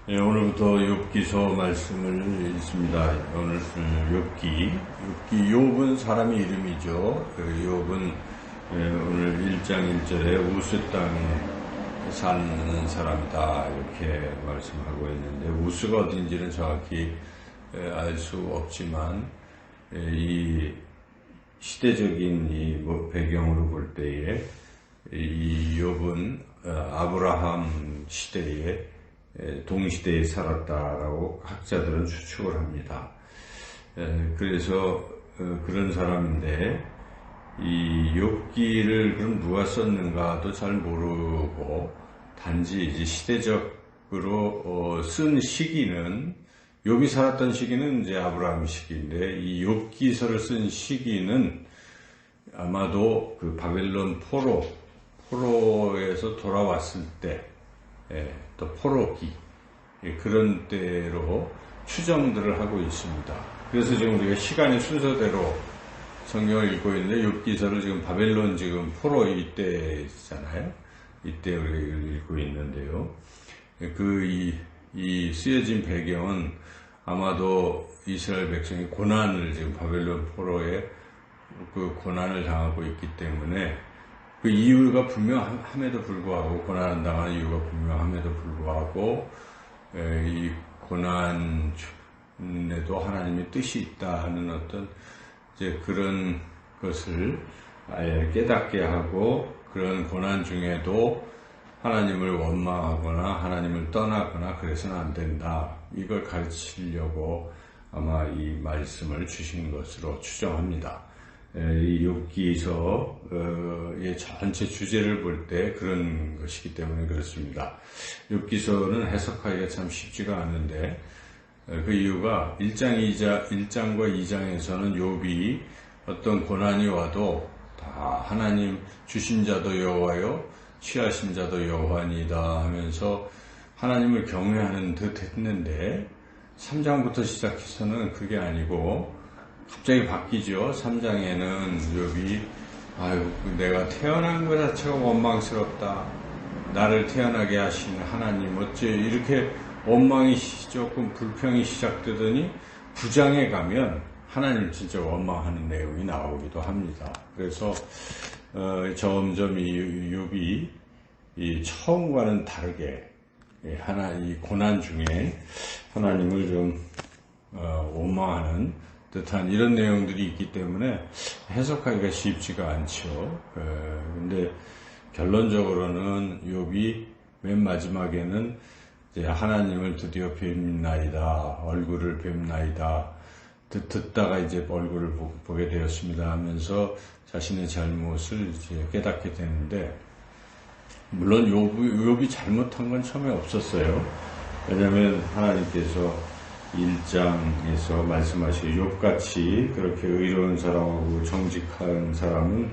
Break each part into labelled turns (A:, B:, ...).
A: 예, 오늘부터 욥기서 말씀을 읽습니다. 오늘 욥은 사람의 이름이죠. 욥은 오늘 1장 1절에 우스 땅에 사는 사람이다 이렇게 말씀하고 있는데, 우스가 어딘지는 정확히 알 수 없지만 이 시대적인 이 배경으로 볼 때에 이 욥은 아브라함 시대에 동시대에 살았다라고 학자들은 추측을 합니다. 그래서 그런 사람인데, 이 욥기를 그럼 누가 썼는가도 잘 모르고, 단지 이제 시대적으로 쓴 시기는, 욥이 살았던 시기는 이제 아브라함 시기인데, 이 욥기서를 쓴 시기는 아마도 그 바벨론 포로에서 돌아왔을 때, 또 포로기, 그런 때로 추정들을 하고 있습니다. 그래서 지금 우리가 시간의 순서대로 성경을 읽고 있는데, 욥기서를 지금 바벨론 지금 포로 이때잖아요. 이때 우리가 읽고 있는데요. 이 쓰여진 배경은 아마도 이스라엘 백성이 고난을 지금 바벨론 포로에 그 고난을 당하고 있기 때문에, 그 이유가 분명함에도 불구하고, 고난을 당하는 이유가 분명함에도 불구하고, 이 고난에도 하나님의 뜻이 있다는 어떤 이제 그런 것을 아예 깨닫게 하고, 그런 고난 중에도 하나님을 원망하거나 하나님을 떠나거나 그래서는 안 된다, 이걸 가르치려고 아마 이 말씀을 주신 것으로 추정합니다. 이 욥기서의 전체 주제를 볼 때 그런 것이기 때문에 그렇습니다. 욥기서는 해석하기가 참 쉽지가 않은데, 그 이유가 1장과 2장에서는 욥이 어떤 고난이 와도 다 하나님 주신 자도 여호와요 취하신 자도 여호와니이다 하면서 하나님을 경외하는 듯 했는데, 3장부터 시작해서는 그게 아니고 갑자기 바뀌죠. 3장에는 욥이 내가 태어난 것 자체가 원망스럽다, 나를 태어나게 하신 하나님 어째 이렇게 원망이 조금 불평이 시작되더니 9장에 가면 하나님 진짜 원망하는 내용이 나오기도 합니다. 그래서 점점 이 욥이 이 처음과는 다르게 이 고난 중에 하나님을 좀 원망하는 듯한 이런 내용들이 있기 때문에 해석하기가 쉽지가 않죠. 근데 결론적으로는 욥이 맨 마지막에는 이제 하나님을 드디어 뵙나이다, 얼굴을 뵙나이다, 듣다가 이제 얼굴을 보게 되었습니다 하면서 자신의 잘못을 이제 깨닫게 되는데, 물론 욥이 잘못한 건 처음에 없었어요. 왜냐하면 하나님께서 1장에서 말씀하시기, 욥같이 그렇게 의로운 사람하고 정직한 사람은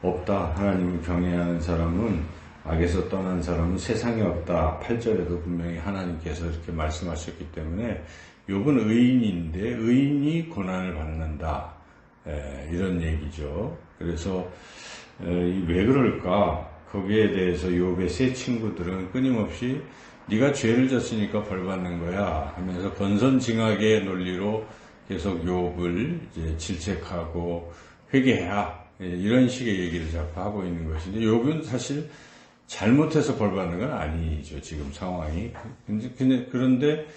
A: 없다, 하나님을 경외하는 사람은, 악에서 떠난 사람은 세상에 없다, 8절에도 분명히 하나님께서 이렇게 말씀하셨기 때문에 욥은 의인인데 의인이 고난을 받는다, 이런 얘기죠. 그래서 왜 그럴까, 거기에 대해서 욥의 세 친구들은 끊임없이 네가 죄를 졌으니까 벌 받는 거야 하면서 권선징악의 논리로 계속 욥을 이제 질책하고 회개해야, 이런 식의 얘기를 자꾸 하고 있는 것인데, 욥은 사실 잘못해서 벌 받는 건 아니죠, 지금 상황이. 그런데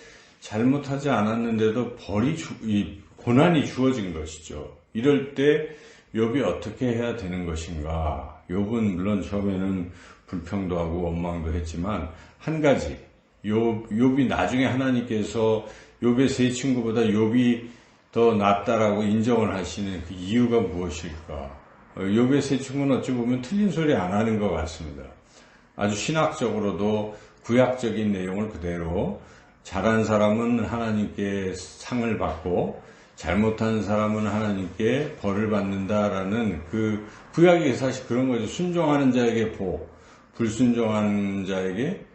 A: 잘못하지 않았는데도 고난이 주어진 것이죠. 이럴 때 욥이 어떻게 해야 되는 것인가. 욥은 물론 처음에는 불평도 하고 원망도 했지만, 한 가지, 욥이 나중에 하나님께서 욥의 세 친구보다 욥이 더 낫다라고 인정을 하시는 그 이유가 무엇일까? 욥의 세 친구는 어찌 보면 틀린 소리 안 하는 것 같습니다. 아주 신학적으로도 구약적인 내용을 그대로, 잘한 사람은 하나님께 상을 받고 잘못한 사람은 하나님께 벌을 받는다라는 그 구약이 사실 그런 거죠. 순종하는 자에게 복, 불순종하는 자에게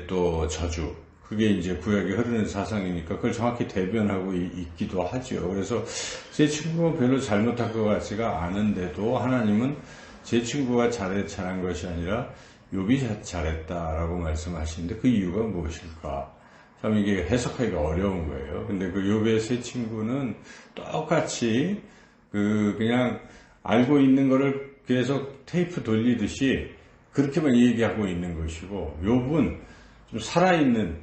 A: 또 저주. 그게 이제 구약에 흐르는 사상이니까 그걸 정확히 대변하고 있기도 하죠. 그래서 제 친구가 별로 잘못한 것 같지가 않은데도 하나님은 제 친구가 잘한 것이 아니라 욥이 잘했다라고 말씀하시는데, 그 이유가 무엇일까? 참 이게 해석하기가 어려운 거예요. 근데 그 욥의 세 친구는 똑같이 그냥 알고 있는 거를 계속 테이프 돌리듯이 그렇게만 얘기하고 있는 것이고, 욥은 좀 살아있는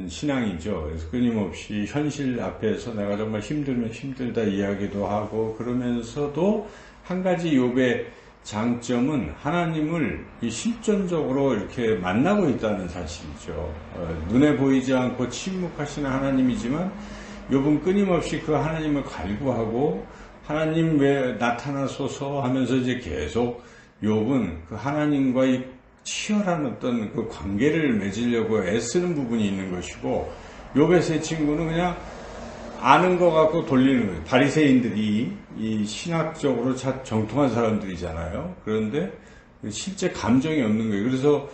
A: 신앙이죠. 그래서 끊임없이 현실 앞에서 내가 정말 힘들면 힘들다 이야기도 하고, 그러면서도 한 가지 욥의 장점은 하나님을 실존적으로 이렇게 만나고 있다는 사실이죠. 눈에 보이지 않고 침묵하시는 하나님이지만 욥은 끊임없이 그 하나님을 갈구하고, 하나님 왜 나타나소서 하면서 이제 계속 욥은 그 하나님과의 치열한 어떤 그 관계를 맺으려고 애쓰는 부분이 있는 것이고, 욥의 세 친구는 그냥 아는 것 갖고 돌리는 거예요. 바리새인들이 이 신학적으로 참 정통한 사람들이잖아요. 그런데 실제 감정이 없는 거예요. 그래서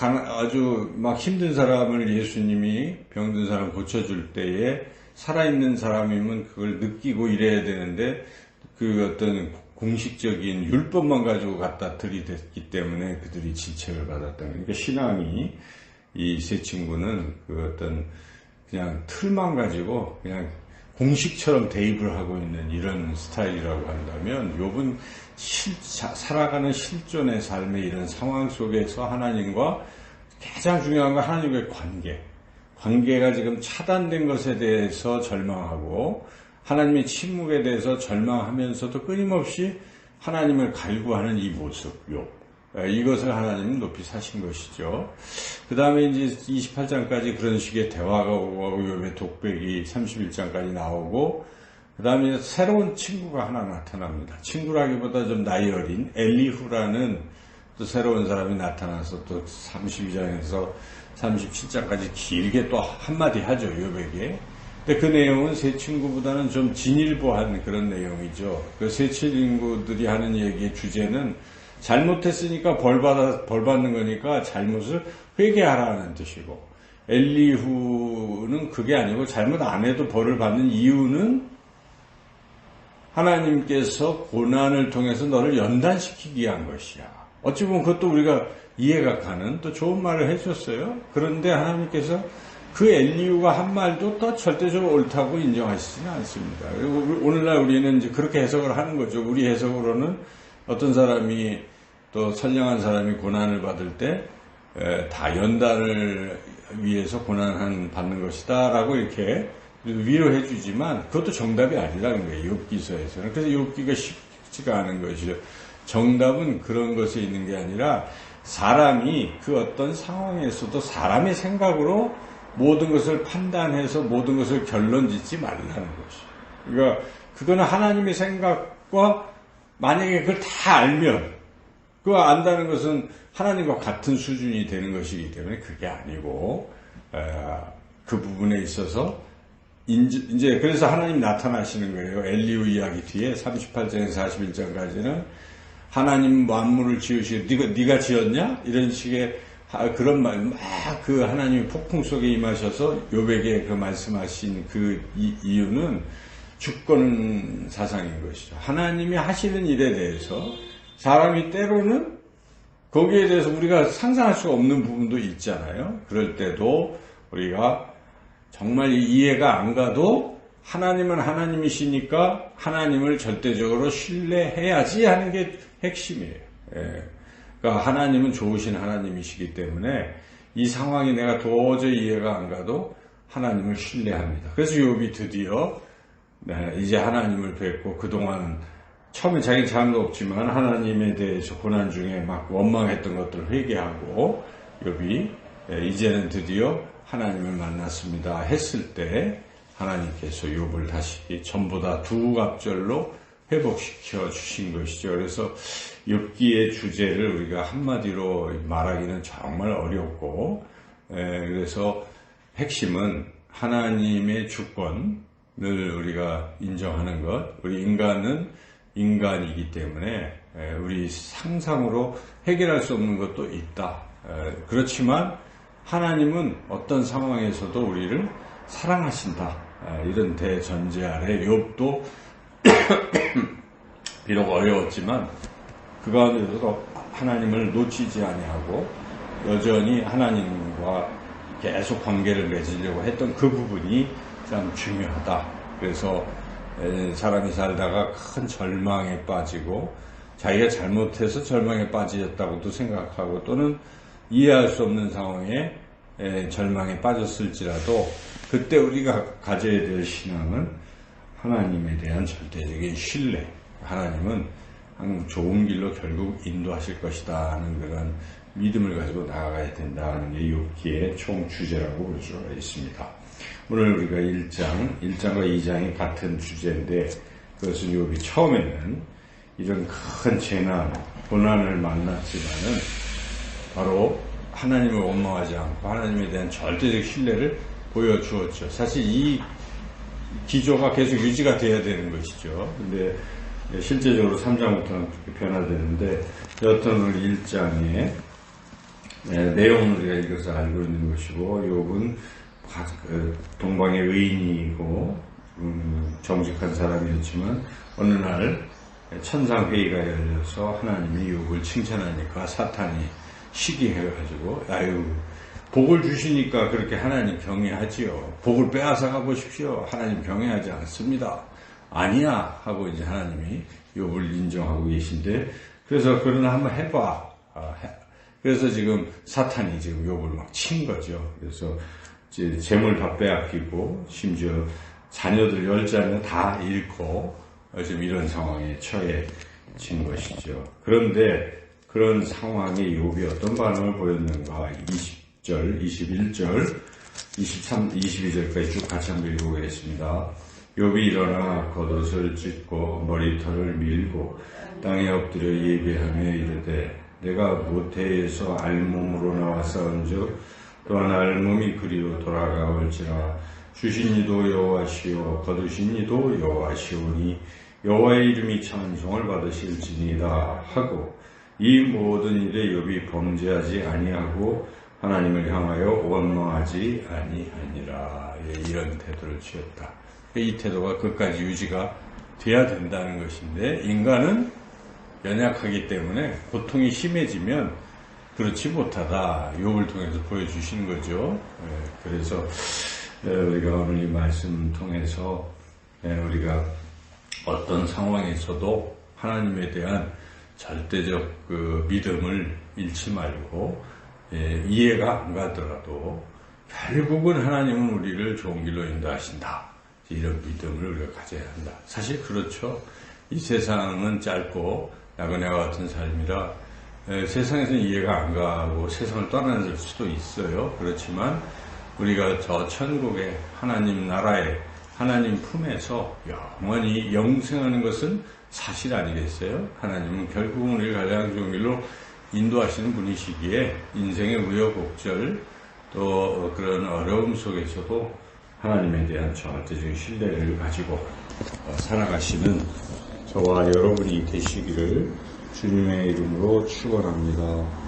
A: 아주 막 힘든 사람을 예수님이 병든 사람 고쳐줄 때에 살아있는 사람이면 그걸 느끼고 이래야 되는데, 그 어떤 공식적인 율법만 가지고 갖다 들이댔기 때문에 그들이 질책을 받았던 거예요. 그러니까 신앙이, 이 세 친구는 그 어떤 그냥 틀만 가지고 그냥 공식처럼 대입을 하고 있는 이런 스타일이라고 한다면, 욥은 살아가는 실존의 삶의 이런 상황 속에서 하나님과 가장 중요한 건 하나님과의 관계가 지금 차단된 것에 대해서 절망하고, 하나님의 침묵에 대해서 절망하면서도 끊임없이 하나님을 갈구하는 이 모습, 욥. 이것을 하나님은 높이 사신 것이죠. 그 다음에 이제 28장까지 그런 식의 대화가 오고, 욥의 독백이 31장까지 나오고, 그 다음에 새로운 친구가 하나 나타납니다. 친구라기보다 좀 나이 어린 엘리후라는 또 새로운 사람이 나타나서 또 32장에서 37장까지 길게 또 한마디 하죠, 욥에게. 근데 그 내용은 세 친구보다는 좀 진일보한 그런 내용이죠. 그 세 친구들이 하는 얘기의 주제는 잘못했으니까 벌 받는 거니까 잘못을 회개하라는 뜻이고, 엘리후는 그게 아니고 잘못 안 해도 벌을 받는 이유는 하나님께서 고난을 통해서 너를 연단시키기 위한 것이야. 어찌 보면 그것도 우리가 이해가 가는 또 좋은 말을 해줬어요. 그런데 하나님께서 그 엘리후가 한 말도 또 절대적으로 옳다고 인정하시지는 않습니다. 그리고 오늘날 우리는 이제 그렇게 해석을 하는 거죠. 우리 해석으로는 어떤 사람이, 또 선량한 사람이 고난을 받을 때 다 연단을 위해서 고난을 받는 것이다 라고 이렇게 위로해 주지만, 그것도 정답이 아니라는 거예요, 욥기서에서는. 그래서 욥기가 쉽지가 않은 것이죠. 정답은 그런 것에 있는 게 아니라, 사람이 그 어떤 상황에서도 사람의 생각으로 모든 것을 판단해서 모든 것을 결론 짓지 말라는 것이죠. 그러니까 그거는 하나님의 생각과, 만약에 그걸 다 알면, 그거 안다는 것은 하나님과 같은 수준이 되는 것이기 때문에 그게 아니고, 그 부분에 있어서 이제 그래서 하나님 나타나시는 거예요. 엘리후 이야기 뒤에 38장에서 41장까지는 하나님 만물을 지으시고 네가 지었냐? 이런 식의 그런 말, 막 그 하나님이 폭풍 속에 임하셔서 욥에게 그 말씀하신 그 이유는 주권 사상인 것이죠. 하나님이 하시는 일에 대해서 사람이 때로는 거기에 대해서 우리가 상상할 수가 없는 부분도 있잖아요. 그럴 때도 우리가 정말 이해가 안 가도 하나님은 하나님이시니까 하나님을 절대적으로 신뢰해야지 하는 게 핵심이에요. 그러니까 하나님은 좋으신 하나님이시기 때문에 이 상황이 내가 도저히 이해가 안 가도 하나님을 신뢰합니다. 그래서 욥이 드디어 이제 하나님을 뵙고, 그동안 처음에 자기 잘못 없지만 하나님에 대해서 고난 중에 막 원망했던 것들을 회개하고, 욥이 이제는 드디어 하나님을 만났습니다 했을 때 하나님께서 욥을 다시 전보다 두 갑절로 회복시켜 주신 것이죠. 그래서 욥기의 주제를 우리가 한마디로 말하기는 정말 어렵고, 그래서 핵심은 하나님의 주권을 우리가 인정하는 것. 우리 인간은 인간이기 때문에 우리 상상으로 해결할 수 없는 것도 있다. 그렇지만 하나님은 어떤 상황에서도 우리를 사랑하신다. 이런 대전제 아래 욥도 비록 어려웠지만 그 가운데서도 하나님을 놓치지 아니하고 여전히 하나님과 계속 관계를 맺으려고 했던 그 부분이 참 중요하다. 그래서 사람이 살다가 큰 절망에 빠지고 자기가 잘못해서 절망에 빠졌다고도 생각하고 또는 이해할 수 없는 상황에 절망에 빠졌을지라도 그때 우리가 가져야 될 신앙은 하나님에 대한 절대적인 신뢰. 하나님은 항상 좋은 길로 결국 인도하실 것이다 하는 그런 믿음을 가지고 나아가야 된다는 게 욥기의 총 주제라고 볼 수가 있습니다. 오늘 우리가 1장과 2장이 같은 주제인데 그것은 욥이 처음에는 이런 큰 재난, 고난을 만났지만은 바로 하나님을 원망하지 않고 하나님에 대한 절대적 신뢰를 보여주었죠. 사실 이 기조가 계속 유지가 돼야 되는 것이죠. 근데 실제적으로 3장부터는 그렇게 변화되는데 여하튼 우리 1장의 내용을 우리가 읽어서 알고 있는 것이고 욥은 동방의 의인이고 정직한 사람이었지만 어느 날 천상회의가 열려서 하나님이 욥을 칭찬하니까 사탄이 시기해가지고 아유 복을 주시니까 그렇게 하나님 경외하지요. 복을 빼앗아가 보십시오. 하나님 경외하지 않습니다. 아니야 하고 이제 하나님이 욥을 인정하고 계신데 그래서 그러나 한번 해봐. 그래서 지금 사탄이 지금 욥을 막 친 거죠. 그래서 이제 재물 다 빼앗기고 심지어 자녀들 10자녀 다 잃고 지금 이런 상황에 처해진 것이죠. 그런데 그런 상황에 욥이 어떤 반응을 보였는가 20절, 21절, 23, 22절까지 쭉 같이 한번 읽어보겠습니다. 욥이 일어나 겉옷을 찢고 머리털을 밀고 땅에 엎드려 예배하며 이르되 내가 모태에서 알몸으로 나와 싸운즉 또한 알몸이 그리로 돌아가올지라 주신 이도 여호와시오 거두신 이도 여호와시오니 여호와의 이름이 찬송을 받으실지니이다 하고 이 모든 일에 욥이 범죄하지 아니하고 하나님을 향하여 원망하지 아니하니라. 이런 태도를 취했다. 이 태도가 끝까지 유지가 돼야 된다는 것인데 인간은 연약하기 때문에 고통이 심해지면 그렇지 못하다. 욥을 통해서 보여주신 거죠. 그래서 우리가 오늘 이 말씀 통해서 우리가 어떤 상황에서도 하나님에 대한 절대적 그 믿음을 잃지 말고 이해가 안 가더라도 결국은 하나님은 우리를 좋은 길로 인도하신다. 이런 믿음을 우리가 가져야 한다. 사실 그렇죠. 이 세상은 짧고 나그네와 같은 삶이라 세상에서는 이해가 안 가고 세상을 떠나는 수도 있어요. 그렇지만 우리가 저 천국의 하나님 나라에 하나님 품에서 영원히 영생하는 것은 사실 아니겠어요? 하나님은 결국은 우리를 가장 좋은 길로 인도하시는 분이시기에 인생의 우여곡절 또 그런 어려움 속에서도 하나님에 대한 절대적인 신뢰를 가지고 살아가시는 저와 여러분이 되시기를 주님의 이름으로 축원합니다.